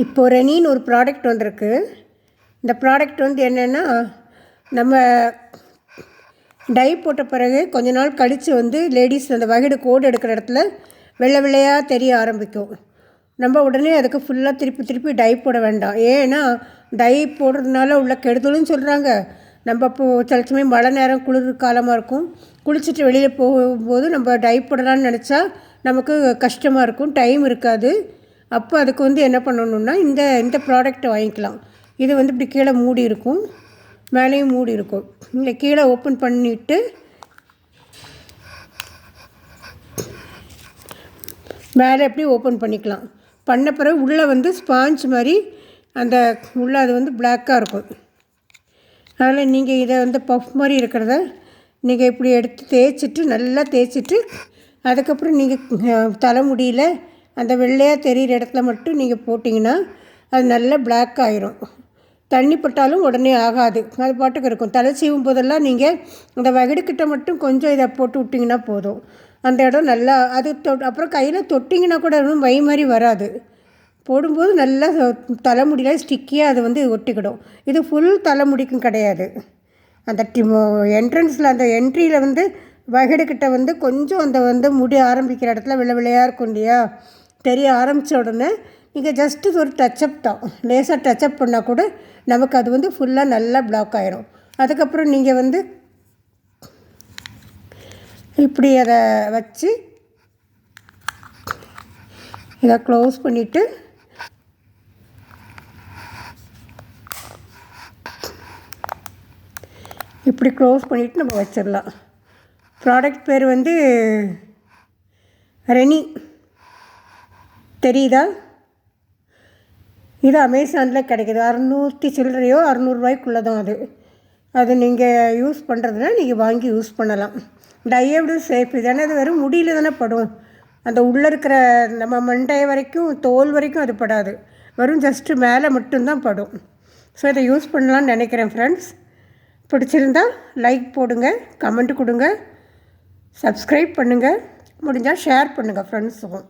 இப்போ ரெனின்னு ஒரு ப்ராடக்ட் வந்திருக்கு. இந்த ப்ராடக்ட் வந்து என்னென்னா, நம்ம டை போட்ட பிறகு கொஞ்ச நாள் கழித்து வந்து லேடீஸ் அந்த வகிடு கோடு எடுக்கிற இடத்துல வெள்ளை வெள்ளையாக தெரிய ஆரம்பிக்கும். நம்ம உடனே அதுக்கு ஃபுல்லாக திருப்பி டை போட வேண்டாம். ஏன்னா டை போடுறதுனால உள்ள கெடுதலுன்னு சொல்கிறாங்க. நம்ம இப்போது சில சமயம் மழை நேரம் குளிர் காலமாக இருக்கும், குளிச்சுட்டு வெளியில் போகும்போது நம்ம டை போடலான்னு நினச்சா நமக்கு கஷ்டமாக இருக்கும், டைம் இருக்காது. அப்போ அதுக்கு வந்து என்ன பண்ணணுன்னா இந்த ப்ராடக்ட்டை வாங்கிக்கலாம். இது வந்து இப்படி கீழே மூடி இருக்கும், மேலேயும் மூடி இருக்கும். இங்கே கீழே ஓப்பன் பண்ணிவிட்டு மேலே எப்படி ஓப்பன் பண்ணிக்கலாம். பண்ண பிறகு உள்ளே வந்து ஸ்பாஞ்ச் மாதிரி அந்த உள்ளே அது வந்து பிளாக்காக இருக்கும். அதில் நீங்கள் இதை வந்து பஃப் மாதிரி இருக்கிறத நீங்கள் இப்படி எடுத்து தேய்ச்சிட்டு நல்லா தேய்ச்சிட்டு அதுக்கப்புறம் நீங்கள் தலைமுடியில் அந்த வெள்ளையாக தெரிகிற இடத்துல மட்டும் நீங்கள் போட்டிங்கன்னா அது நல்லா பிளாக் ஆயிரும். தண்ணி பட்டாலும் உடனே ஆகாது, அது பாட்டுக்கு இருக்கும். தலை சீவும் போதெல்லாம் நீங்கள் அந்த வகிடுக்கிட்ட மட்டும் கொஞ்சம் இதை போட்டு விட்டிங்கன்னா போதும், அந்த இடம் நல்லா அது அப்புறம் கையில் தொட்டிங்கன்னா கூட ஒன்றும் மை மாதிரி வராது. போடும்போது நல்லா தலைமுடியில் ஸ்டிக்கியாக அது வந்து ஒட்டிக்கிடும். இது ஃபுல் தலைமுடிக்கும் கிடையாது. அந்த என்ட்ரன்ஸில் அந்த என்ட்ரியில் வந்து வகிடுக்கிட்ட வந்து கொஞ்சம் அந்த வந்து முடி ஆரம்பிக்கிற இடத்துல வெள்ளை வெள்ளையாக இருக்கும் இல்லையா, தெரிய ஆரம்பித்த உடனே நீங்கள் ஜஸ்ட்டு ஒரு டச்சப் தான், லேசாக டச்சப் பண்ணால் கூட நமக்கு அது வந்து ஃபுல்லாக நல்லா பிளாக் ஆகிரும். அதுக்கப்புறம் நீங்கள் வந்து இப்படி அதை வச்சு இதை க்ளோஸ் பண்ணிவிட்டு இப்படி க்ளோஸ் பண்ணிவிட்டு நம்ம வச்சிடலாம். ப்ராடக்ட் பேர் வந்து ரெனி, தெரியுதா? இது அமேசானில் கிடைக்கிது. 600 சில்லறையோ 600 தான் அது நீங்கள் யூஸ் பண்ணுறதுனா நீங்கள் வாங்கி யூஸ் பண்ணலாம். டையை விட சேஃப் இது. ஏன்னா அது வெறும் முடியில் தானே படும், அந்த உள்ளே இருக்கிற நம்ம மண்டை வரைக்கும் தோல் வரைக்கும் அது படாது, வெறும் ஜஸ்ட்டு மேலே மட்டும்தான் படும். ஸோ இதை யூஸ் பண்ணலான்னு நினைக்கிறேன் ஃப்ரெண்ட்ஸ். பிடிச்சிருந்தால் லைக் போடுங்க, கமெண்ட் கொடுங்க, சப்ஸ்கிரைப் பண்ணுங்கள், முடிஞ்சால் ஷேர் பண்ணுங்கள் ஃப்ரெண்ட்ஸுக்கும்.